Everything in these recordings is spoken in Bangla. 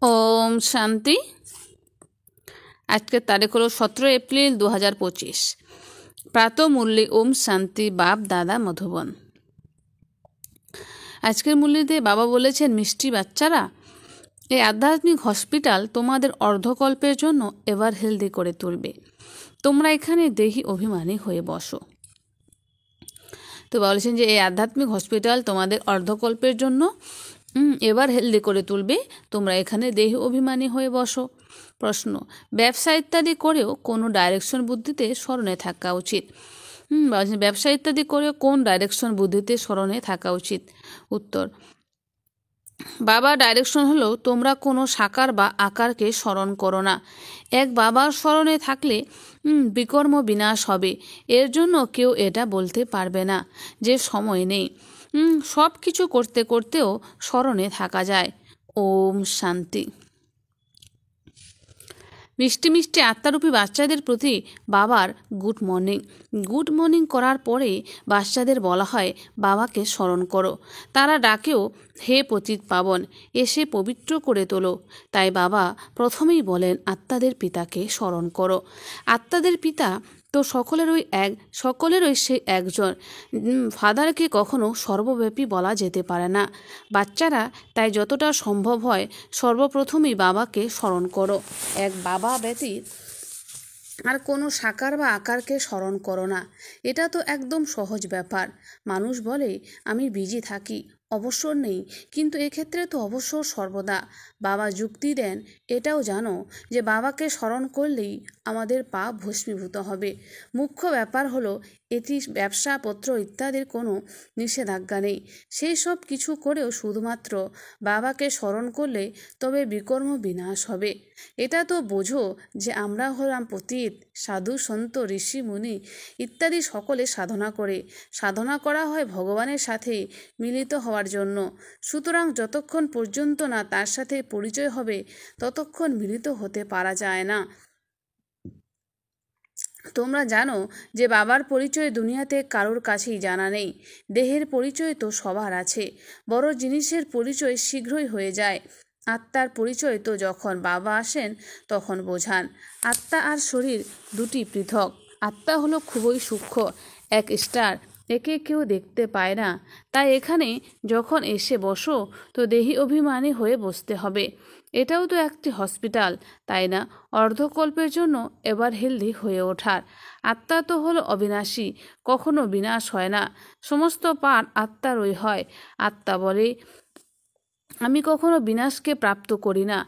ওম শান্তি। আজকের তারিখ হলো 17 এপ্রিল 2025। প্রাতঃমূল্যে ওম শান্তি বাপ দাদা মধুবন। আজকের মূল্যতে বাবা বলেছেন, মিষ্টি বাচ্চারা, এই আধ্যাত্মিক হসপিটাল তোমাদের অর্ধকল্পের জন্য এভার হেলদি করে তুলবে। তোমরা এখানে দেহি অভিমানী হয়ে বসো। তো বলেছেন যে এই আধ্যাত্মিক হসপিটাল তোমাদের অর্ধকল্পের জন্য এবার হেলদি করে তুলবে। তোমরা এখানে দেহি অভিমানী হয়ে বসো। প্রশ্ন, ব্যবসা ইত্যাদি করেও কোনো ডাইরেকশন বুদ্ধিতে স্মরণে থাকা উচিত। ব্যবসা ইত্যাদি করেও কোন ডাইরেকশন বুদ্ধিতে স্মরণে থাকা উচিত? উত্তর, বাবা ডাইরেকশন হলো তোমরা কোনো সাকার বা আকারকে স্মরণ করো না। এক বাবার স্মরণে থাকলে বিকর্ম বিনাশ হবে। এর জন্য কেউ এটা বলতে পারবে না যে সময় নেই। সব কিছু করতে করতেও স্মরণে থাকা যায়। ওম শান্তি। মিষ্টি মিষ্টি আত্মারূপী বাচ্চাদের প্রতি বাবার গুড মর্নিং। গুড মর্নিং করার পরে বাচ্চাদের বলা হয়, বাবাকে স্মরণ করো। তারা ডাকেও, হে পতিত পাবন, এসে পবিত্র করে তোলো। তাই বাবা প্রথমেই বলেন, আত্মাদের পিতাকে স্মরণ করো। আত্মাদের পিতা তো সকলেরই সে একজন। ফাদারকে কখনো সর্বব্যাপী বলা যেতে পারে না। বাচ্চারা তাই যতটা সম্ভব হয় সর্বপ্রথমেই বাবাকে স্মরণ করো। এক বাবা ব্যতীত আর কোনো সাকার বা আকারকে স্মরণ করো না। এটা তো একদম সহজ ব্যাপার। মানুষ বলে, আমি বিজি থাকি, অবসর নেই, কিন্তু এক্ষেত্রে তো অবসর সর্বদা। বাবা যুক্তি দেন, এটাও জানো যে বাবাকে স্মরণ করলেই আমাদের পাপ ভস্মীভূত হবে। মুখ্য ব্যাপার হলো এটি ব্যবসাপত্র ইত্যাদির কোনো নিষেধাজ্ঞা নেই। সেই সব কিছু করেও শুধুমাত্র বাবাকে স্মরণ করলে তবে বিকর্ম বিনাশ হবে। এটা তো বোঝো যে আমরা হলাম পতিত। সাধু সন্ত ঋষি মুনি ইত্যাদি সকলে সাধনা করে। সাধনা করা হয় ভগবানের সাথে মিলিত হওয়ার জন্য। সুতরাং যতক্ষণ পর্যন্ত না তার সাথে পরিচয় হবে ততক্ষণ মিলিত হতে পারা যায় না। তোমরা জানো যে বাবার পরিচয় দুনিয়াতে কারোর কাছেই জানা নেই। দেহের পরিচয় তো সবার আছে। বড় জিনিসের পরিচয় শীঘ্রই হয়ে যায়। আত্মার পরিচয় তো যখন বাবা আসেন তখন বোঝান। আত্মা আর শরীর দুটি পৃথক। আত্মা হলো খুবই সূক্ষ্ম, এক স্টার। একে কেউ দেখতে পায় না। তাই এখানে যখন এসে বসো তো দেহি অভিমানী হয়ে বসতে হবে। এটাও তো একটি হসপিটাল, তাই না? অর্ধকল্পের জন্য এবার হেলদি হয়ে ওঠার। আত্মা তো হলো অবিনাশী, কখনো বিনাশ হয় না। সমস্ত পাপ আত্মারই হয়। আত্মা বলে, আমি কখনো বিনাশকে প্রাপ্ত করি না।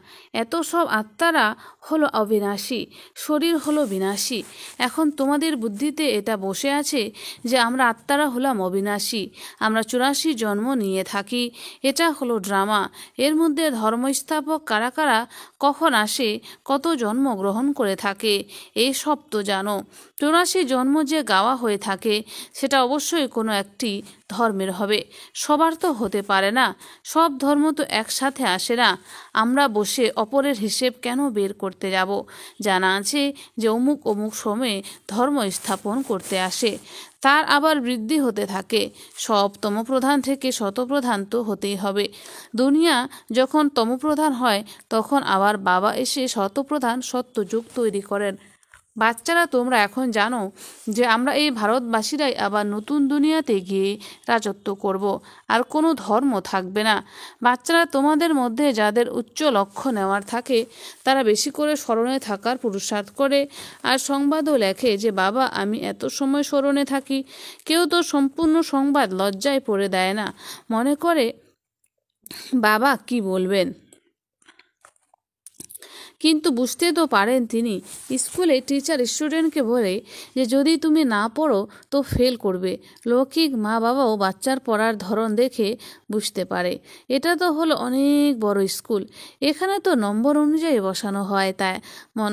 এত সব আত্মারা হলো অবিনাশী, শরীর হলো বিনাশী। এখন তোমাদের বুদ্ধিতে এটা বসে আছে যে আমরা আত্মারা হলাম অবিনাশী, আমরা 84 জন্ম নিয়ে থাকি। এটা হলো ড্রামা। এর মধ্যে ধর্মস্থাপক কারা কারা কখন আসে, কত জন্ম গ্রহণ করে থাকে, এই সব তো জানো। 84 জন্ম যে গাওয়া হয়ে থাকে সেটা অবশ্যই কোনো একটি ধর্মের হবে। সবার তো হতে পারে না। সব ধর্ম তো একসাথে আসে না। আমরা বসে অপরের হিসেব কেন বের করতে যাব? জানা আছে যে অমুক অমুক সময়ে ধর্ম স্থাপন করতে আসে, তার আবার বৃদ্ধি হতে থাকে। সব তমপ্রধান থেকে শতপ্রধান তো হতেই হবে। দুনিয়া যখন তমপ্রধান হয় তখন আবার বাবা এসে শতপ্রধান সত্যযুগ তৈরি করেন। বাচ্চারা, তোমরা এখন জানো যে আমরা এই ভারতবাসীরাই আবার নতুন দুনিয়াতে গিয়ে রাজত্ব করব। আর কোনো ধর্ম থাকবে না। বাচ্চারা, তোমাদের মধ্যে যাদের উচ্চ লক্ষ্য নেওয়ার থাকে তারা বেশি করে স্মরণে থাকার পুরুষার্থ করে আর সংবাদও লেখে যে বাবা আমি এত সময় স্মরণে থাকি। কেউ তো সম্পূর্ণ সংবাদ লজ্জায় পড়ে দেয় না, মনে করে বাবা কি বলবেন। কিন্তু বুঝতে তো পারেন তিনি। স্কুলে টিচার স্টুডেন্টকে বলে যে যদি তুমি না পড়ো তো ফেল করবে। লৌকিক মা বাবাও বাচ্চার পড়ার ধরন দেখে বুঝতে পারে। এটা তো হলো অনেক বড় স্কুল। এখানে তো নম্বর অনুযায়ী বসানো হয়, তাই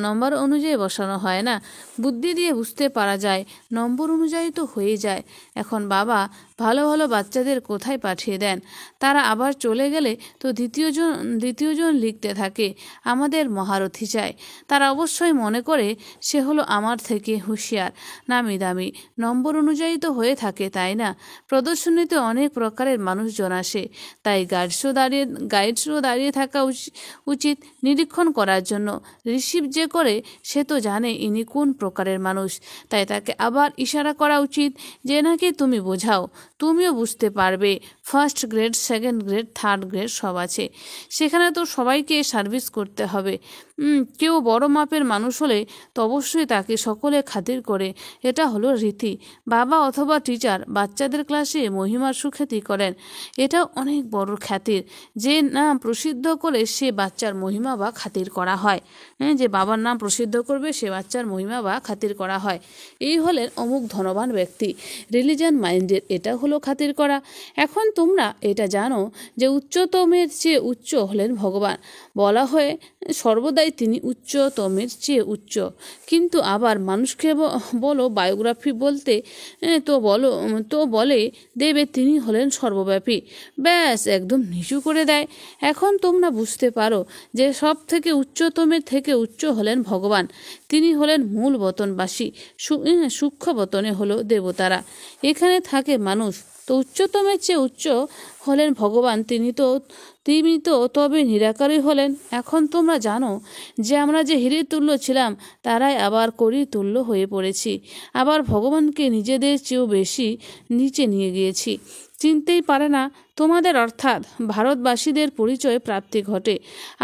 নম্বর অনুযায়ী বসানো হয় না। বুদ্ধি দিয়ে বুঝতে পারা যায়, নম্বর অনুযায়ী তো হয়ে যায়। এখন বাবা ভালো ভালো বাচ্চাদের কোথায় পাঠিয়ে দেন? তারা আবার চলে গেলে তো দ্বিতীয়জন লিখতে থাকে, আমাদের মহারথী চায়। তারা অবশ্যই মনে করে সে হলো আমার থেকে হুঁশিয়ার, নামি দামি, নম্বর অনুযায়ী তো হয়ে থাকে, তাই না? প্রদর্শনীতে অনেক প্রকারের মানুষজন আসে, তাই গাইডসও দাঁড়িয়ে থাকা উচিত নিরীক্ষণ করার জন্য। রিসিভ যে করে সে তো জানে ইনি কোন প্রকারের মানুষ, তাই তাকে আবার ইশারা করা উচিত যে নাকি তুমি বোঝাও, তুমিও বুঝতে পারবে। First grade, second grade, third grade সব আছে, সেখানে তো সবাইকে সার্ভিস করতে হবে। কেউ বড় মাপের মানুষ হলে তো অবশ্যই তাকে সকলে খাতির করে, এটা হলো রীতি। বাবা অথবা টিচার বাচ্চাদের ক্লাসে মহিমার সুখ্যাতি করেন, এটা অনেক বড় খ্যাতির। যে নাম প্রসিদ্ধ করে সে বাচ্চার মহিমা বা খাতির করা হয়। যে বাবার নাম প্রসিদ্ধ করবে সে বাচ্চার মহিমা বা খাতির করা হয়। এই হলেন অমুক ধনবান ব্যক্তি। রিলিজিয়ান মাইন্ডের এটা হলো খাতির করা। এখন তোমরা এটা জানো যে উচ্চতমের চেয়ে উচ্চ হলেন ভগবান। বলা হয় সর্বদাই তিনি উচ্চতমের চেয়ে উচ্চ, কিন্তু আবার মানুষকে বলো বায়োগ্রাফি বলতে তো বলে দেবে তিনি হলেন সর্বব্যাপী। ব্যাস একদম নিচু করে দেয়। এখন তোমরা বুঝতে পারো যে সব থেকে উচ্চতমের থেকে উচ্চ হলেন ভগবান। তিনি হলেন মূল বতনবাসী, সূক্ষ্ম বতনে হলো দেবতারা, এখানে থাকে মানুষ। তো উচ্চতমের চেয়ে উচ্চ হলেন ভগবান, তিনি তো তবে নিরাকারই হলেন। এখন তোমরা জানো যে আমরা যে হীরের তুল্য ছিলাম তারাই আবার করির তুল্য হয়ে পড়েছি, আবার ভগবানকে নিজেদের চেয়েও বেশি নিচে নিয়ে গিয়েছি। চিনতেই পারে না তোমাদের, অর্থাৎ ভারতবাসীদের পরিচয় প্রাপ্তি ঘটে,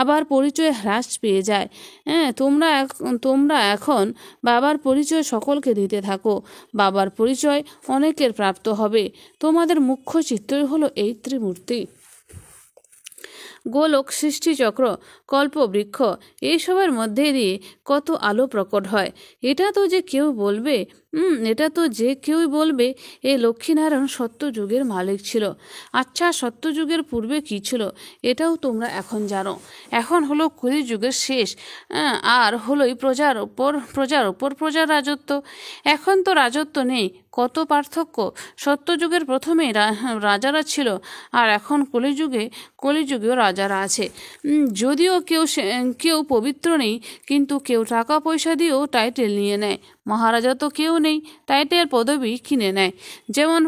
আবার পরিচয় হ্রাস পেয়ে যায়। তোমরা এখন বাবার পরিচয় সকলকে দিতে থাকো, বাবার পরিচয় অনেকের প্রাপ্ত হবে। তোমাদের মুখ্য চিত্রই হলো এই ত্রিমূর্তি, গোলক, সৃষ্টিচক্র, কল্পবৃক্ষ, এইসবের মধ্যে দিয়ে কত আলো প্রকট হয়। এটা তো যে কেউই বলবে এই লক্ষ্মীনারায়ণ সত্যযুগের মালিক ছিল। আচ্ছা, সত্যযুগের পূর্বে কি ছিল এটাও তোমরা এখন জানো। এখন হলো কলিযুগের শেষ, আর হলোই প্রজার রাজত্ব। এখন তো রাজত্ব নেই, কত পার্থক্য। সত্যযুগের প্রথমে রাজারা ছিল, আর এখন কলিযুগেও রাজারা আছে। যদিও কেউ পবিত্র নেই, কিন্তু কেউ টাকা পয়সা দিয়েও টাইটেল নিয়ে নেয়। মহারাজা তো কেউ নেই, টাইটেল পদবি কিনে নেয়। যেমন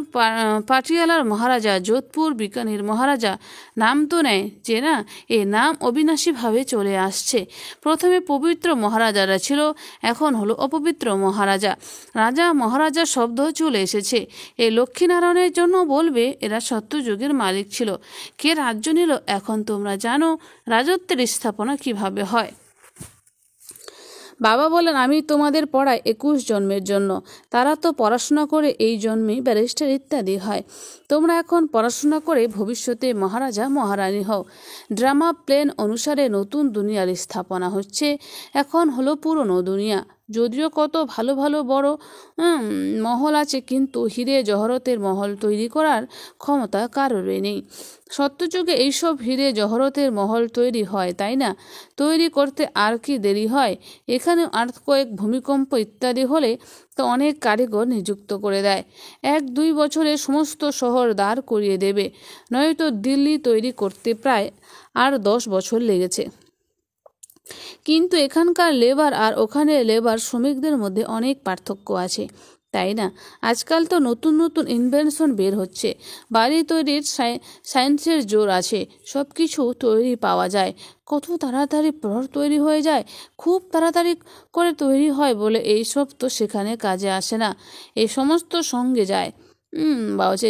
পাটিয়ালার মহারাজা, যোধপুর বিকানির মহারাজা, নাম তো নেয় যে না, এ নাম অবিনাশীভাবে চলে আসছে। প্রথমে পবিত্র মহারাজারা ছিল, এখন হলো অপবিত্র মহারাজা। রাজা মহারাজা শব্দ চলে এসেছে। এই লক্ষ্মীনারায়ণের জন্য বলবে এরা সত্যযুগের মালিক ছিল। কে রাজ্য নিল এখন তোমরা জানো, রাজত্বের স্থাপনা কিভাবে হয়। বাবা বলেন আমি তোমাদের পড়াই 21 জন্মের জন্য। তারা তো পড়াশোনা করে এই জন্মে ব্যারিস্টার ইত্যাদি হয়। তোমরা এখন পড়াশোনা করে ভবিষ্যতে মহারাজা মহারানী হও। ড্রামা প্লেন অনুসারে নতুন দুনিয়ার স্থাপনা হচ্ছে। এখন হলো পুরনো দুনিয়া। যদিও কত ভালো ভালো বড় মহল আছে, কিন্তু হিরে জহরতের মহল তৈরি করার ক্ষমতা কারোরই নেই। সত্যযুগে এইসব হিরে জহরতের মহল তৈরি হয়, তাই না? তৈরি করতে আর কি দেরি হয়? এখানে আর্থকোয়েক, ভূমিকম্প ইত্যাদি হলে তো অনেক কারিগর নিযুক্ত করে দেয়। 1-2 বছরে সমস্ত শহর দাঁড় করিয়ে দেবে। নয়তো দিল্লি তৈরি করতে প্রায় আর 10 বছর লেগেছে। কিন্তু এখানকার লেবার আর ওখানে লেবার শ্রমিকদের মধ্যে অনেক পার্থক্য আছে, তাই না? আজকাল তো নতুন নতুন ইনভেনশন বের হচ্ছে। বাড়ি তৈরির সায়েন্সের জোর আছে, সব কিছু তৈরি পাওয়া যায়। কত তাড়াতাড়ি প্লট তৈরি হয়ে যায়, খুব তাড়াতাড়ি করে তৈরি হয় বলে এইসব তো সেখানে কাজে আসে না। এই সমস্ত সঙ্গে যায়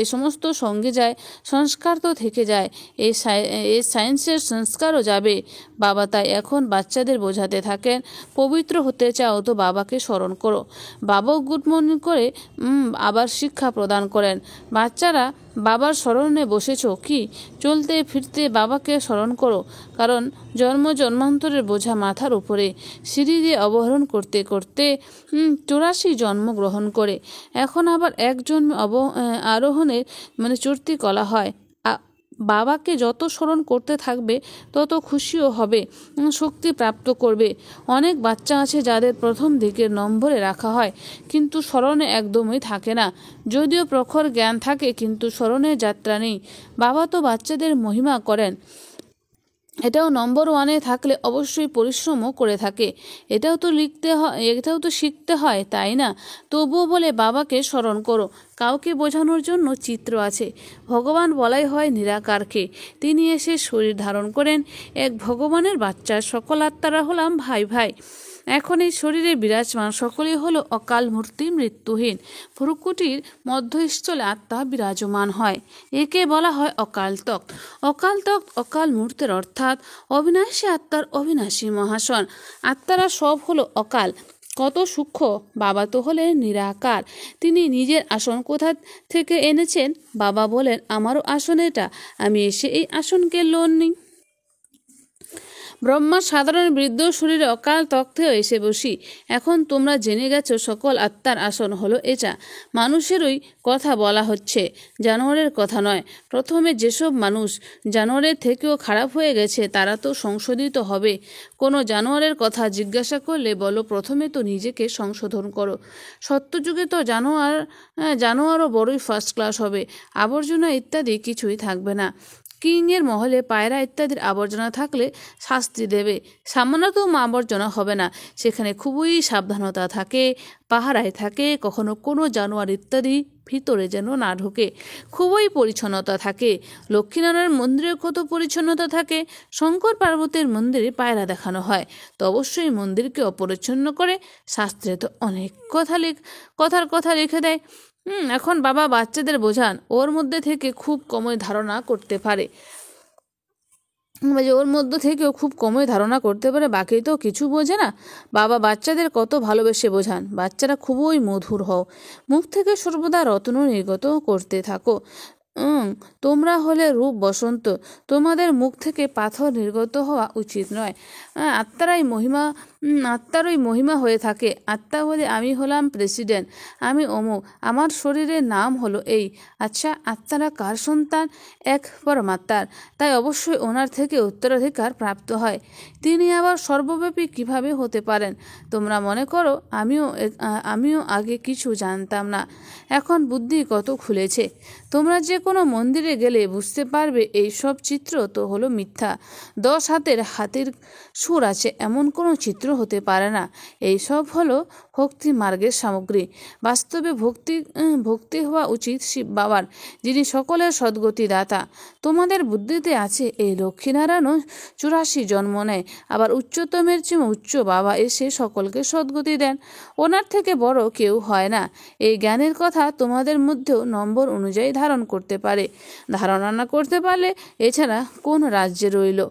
এই সমস্ত সঙ্গে যায়, সংস্কার তো থেকে যায়। এই সায়েন্সের সংস্কারও যাবে। বাবা তাই এখন বাচ্চাদের বোঝাতে থাকেন, পবিত্র হতে চাও তো বাবাকে স্মরণ করো। বাবাও গুড মর্নিং করে আবার শিক্ষা প্রদান করেন। বাচ্চারা বাবার স্মরণে বসেছ কি? চলতে ফিরতে বাবাকে স্মরণ করো, কারণ জন্মান্তরের বোঝা মাথার উপরে। সিঁড়ি দিয়ে অবরোহণ করতে করতে 84 জন্ম গ্রহণ করে এখন আবার এক জন্মে আরোহণের চড়তি কলা হয়। বাবাকে যত স্মরণ করতে থাকবে তত খুশিও হবে, শক্তি প্রাপ্ত করবে। অনেক বাচ্চা আছে যাদের প্রথম দিকের নম্বরে রাখা হয়, কিন্তু স্মরণে একদমই থাকে না। যদিও প্রখর জ্ঞান থাকে, কিন্তু স্মরণের যাত্রা নেই। বাবা তো বাচ্চাদের মহিমা করেন। এটাও নম্বর ওয়ানে থাকলে অবশ্যই পরিশ্রমও করে থাকে। এটাও তো শিখতে হয়, তাই না? তবুও বলে বাবাকে স্মরণ করো। কাউকে বোঝানোর জন্য চিত্র আছে। ভগবান বলাই হয় নিরাকারকে। তিনি এসে শরীর ধারণ করেন এক ভগবানের বাচ্চা। সকল আত্মারা হলাম ভাই ভাই। এখন এই শরীরে বিরাজমান সকলেই হলো অকাল মূর্তি, মৃত্যুহীন। ভ্রুকুটির মধ্যস্থলে আত্মা বিরাজমান হয়। একে বলা হয় অকাল তক্ত। অকাল তক্ত অকাল মূর্তের অর্থাৎ অবিনাশী আত্মার অবিনাশী মহাসন। আত্মারা সব হলো অকাল। কত সূক্ষ্ম! বাবা তো হলেন নিরাকার। তিনি নিজের আসন কোথা থেকে এনেছেন? বাবা বলেন, আমারও আসন এটা, আমি এসে এই আসনকে লোন নিই। ব্রহ্মা সাধারণ বৃদ্ধ শরীরে অকাল তক্তেও এসে বসি। এখন তোমরা জেনে গেছো সকল আত্মার আসন হলো এটা। মানুষেরই কথা বলা হচ্ছে, জানোয়ারের কথা নয়। প্রথমে যেসব মানুষ জানোয়ারের থেকেও খারাপ হয়ে গেছে তারা তো সংশোধিত হবে। কোনো জানোয়ারের কথা জিজ্ঞাসা করলে বলো, প্রথমে তো নিজেকে সংশোধন করো। সত্যযুগে তো জানোয়ারও বড়ই ফার্স্ট ক্লাস হবে। আবর্জনা ইত্যাদি কিছুই থাকবে না। কিংয়ের মহলে পায়রা ইত্যাদির আবর্জনা থাকলে শাস্তি দেবে। সামান্যতম আবর্জনা হবে না। সেখানে খুবই সাবধানতা থাকে, পাহারায় থাকে, কখনো কোনো জানোয়ার ইত্যাদি ভিতরে যেন না ঢোকে। খুবই পরিচ্ছন্নতা থাকে। লক্ষ্মীনারায়ণ মন্দিরে কত পরিচ্ছন্নতা থাকে। শঙ্কর পার্বতীর মন্দিরে পায়রা দেখানো হয়, তো অবশ্যই মন্দিরকে অপরিচ্ছন্ন করে। শাস্ত্রে তো অনেক কথার কথা লিখে দেয়। এখন বাবা বাচ্চাদের বোঝান, ওর মধ্যে থেকে খুব কমই ধারণা করতে পারে। ওর মধ্যে থেকেও খুব কমই ধারণা করতে পারে, বাকি তো কিছু বোঝে না। বাবা বাচ্চাদের কত ভালোবেসে বোঝান, বাচ্চারা খুবই মধুর হও, মুখ থেকে সর্বদা রত্ন নির্গত করতে থাকো। তোমরা হলে রূপ বসন্ত, তোমাদের মুখ থেকে পাথর নির্গত হওয়া উচিত নয়। আত্মারই মহিমা হয়ে থাকে। আত্মা বলে, আমি হলাম প্রেসিডেন্ট, আমি অমুক, আমার শরীরের নাম হলো এই। আচ্ছা, আত্মারা কার সন্তান? এক পরমাত্মার, তাই অবশ্যই ওনার থেকে উত্তরাধিকার প্রাপ্ত হয়। তিনি আবার সর্বব্যাপী কিভাবে হতে পারেন? তোমরা মনে করো আমিও আগে কিছু জানতাম না, এখন বুদ্ধি কত খুলেছে। তোমরা যে কোনো মন্দিরে গেলে বুঝতে পারবে এই সব চিত্র তো হলো মিথ্যা। 10 হাতের হাতির সুর আছে এমন কোনো চিত্র হতে পারে না। এই সব হলো ভক্তি মার্গের সামগ্রী। বাস্তবে ভক্তি হওয়া উচিত শিব বাবার, যিনি সকলের সদ্গতি দাতা। তোমাদের বুদ্ধিতে আছে এই লক্ষ্মীনারায়ণও 84 জন্ম নেয়, আবার উচ্চতমের চেয়ে উচ্চ বাবা এসে সকলকে সদ্গতি দেন। ওনার থেকে বড় কেউ হয় না। এই জ্ঞানের কথা তোমাদের মধ্যেও নম্বর অনুযায়ী ধারণা না করতে পারলে এছাড়া কোন রাজ্যে রইল,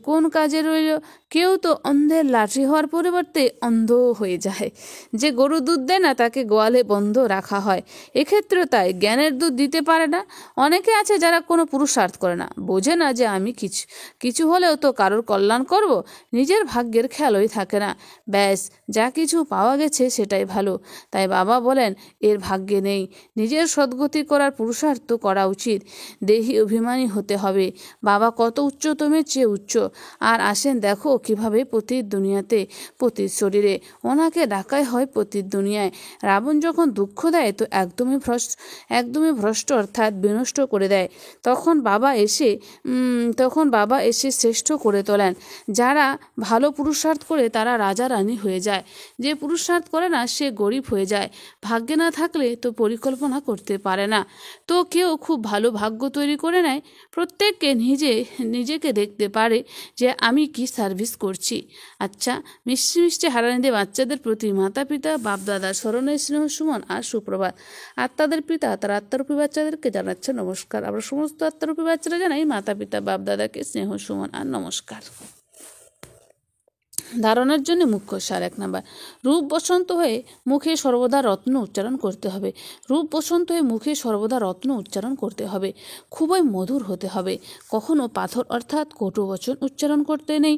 কোন কাজে রইল? কেউ তো অন্ধের লাঠি হওয়ার পরিবর্তে অন্ধ হয়ে যায়। যে গরু দুধ দেয় না তাকে গোয়ালে বন্ধ রাখা হয়। এক্ষেত্রে তাই জ্ঞানের দুধ দিতে পারে না। অনেকে আছে যারা কোনো পুরুষার্থ করে না, বোঝে না যে আমি কিছু হলেও তো কারোর কল্যাণ করব, নিজের ভাগ্যের খেয়ালই থাকে না। ব্যাস, যা কিছু পাওয়া গেছে সেটাই ভালো। তাই বাবা বলেন, এর ভাগ্যে নেই। নিজের সদ্গতি করার পুরুষার্থ করা উচিত। দেহি অভিমানী হতে হবে। বাবা কত উচ্চতমের চেয়ে উচ্চ। আর আসেন দেখো কিভাবে পতির দুনিয়াতে, পতির শরীরে। ওনাকে ডাকাই হয় পতির দুনিয়ায়। রাবণ যখন দুঃখ দেয় তো একদমই ভ্রষ্ট অর্থাৎ বিনষ্ট করে দেয়। তখন বাবা এসে শ্রেষ্ঠ করে তোলেন। যারা ভালো পুরুষার্থ করে তারা রাজা রানী হয়ে যায়। যে পুরুষার্থ করে না সে গরিব হয়ে যায়। ভাগ্যে না থাকলে তো পরিকল্পনা করতে পারে না। তো কেউ খুব ভালো ভাগ্য তৈরি করে নেয়। প্রত্যেককে নিজেকে দেখতে পারে যে আমি কি সার্ভিস করছি। আচ্ছা, মিষ্টি হারানিদের বাচ্চাদের প্রতি মাতা পিতা বাপদাদার স্মরণের স্নেহ সুমন আর সুপ্রভাত। আত্মাদের পিতা তার আত্মারূপী বাচ্চাদেরকে জানাচ্ছে নমস্কার। আমরা সমস্ত আত্মারূপী বাচ্চারা জানাই মাতা পিতা বাপদাদাকে স্নেহ সুমন আর নমস্কার। ধারণার জন্য মুখ্য সার 1 নাম্বার, রূপ বসন্ত হয়ে মুখে সর্বদা রত্ন উচ্চারণ করতে হবে। রূপ বসন্ত হয়ে মুখে সর্বদা রত্ন উচ্চারণ করতে হবে। খুবই মধুর হতে হবে। কখনো পাথর অর্থাৎ কটু বচন উচ্চারণ করতে নেই।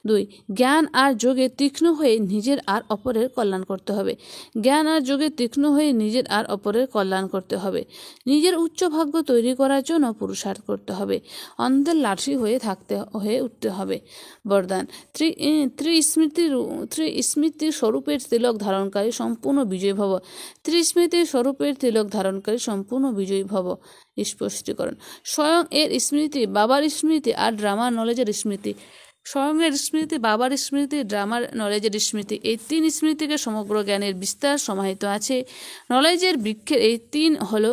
2, জ্ঞান আর যোগে তীক্ষ্ণ হয়ে নিজের আর অপরের কল্যাণ করতে হবে। জ্ঞান আর যোগে তীক্ষ্ণ হয়ে নিজের আর অপরের কল্যাণ করতে হবে। নিজের উচ্চ ভাগ্য তৈরি করার জন্য পুরুষার্থ করতে হবে। অন্ধের লাঠি হয়ে উঠতে হবে। বরদান, ত্রিস্মৃতির স্বরূপের তিলক ধারণকারী সম্পূর্ণ বিজয়ী ভব। ত্রিস্মৃতির স্বরূপের তিলক ধারণকারী সম্পূর্ণ বিজয়ী ভব। স্পষ্টীকরণ: স্বয়ং এর স্মৃতি, বাবার স্মৃতি আর ড্রামার নলেজের স্মৃতি। স্বয়ংয়ের স্মৃতি, বাবার স্মৃতি, ড্রামার নলেজের স্মৃতি, এই তিন স্মৃতিকে সমগ্র জ্ঞানের বিস্তার সমাহিত আছে। নলেজের বৃক্ষের এই তিন হলো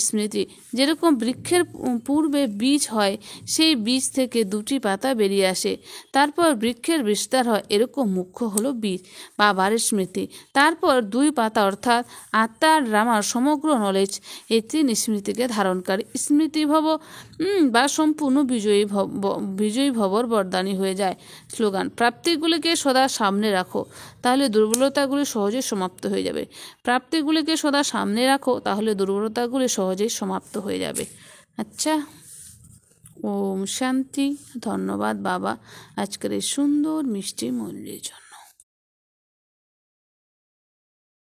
স্মৃতি। যেরকম বৃক্ষের পূর্বে বীজ হয়, সেই বীজ থেকে দুটি পাতা বেরিয়ে আসে, তারপর বৃক্ষের বিস্তার হয়, এরকম মুখ্য হলো বীজ, বাবার স্মৃতি। তারপর দুই পাতা অর্থাৎ আত্মার ড্রামার সমগ্র নলেজ, এই তিন স্মৃতিকে ধারণকারী স্মৃতিভব বা সম্পূর্ণ বিজয়ী ভবর বরদানী হয়ে যায়। স্লোগান: প্রাপ্তিগুলিকে সদা সামনে রাখো, তাহলে দুর্বলতাগুলি সহজে সমাপ্ত হয়ে যাবে। প্রাপ্তিগুলিকে সদা সামনে রাখো, তাহলে দুর্বলতাগুলি সহজেই সমাপ্ত হয়ে যাবে। আচ্ছা, ওম শান্তি। ধন্যবাদ বাবা আজকের এই সুন্দর মিষ্টি মূল্যের জন্য।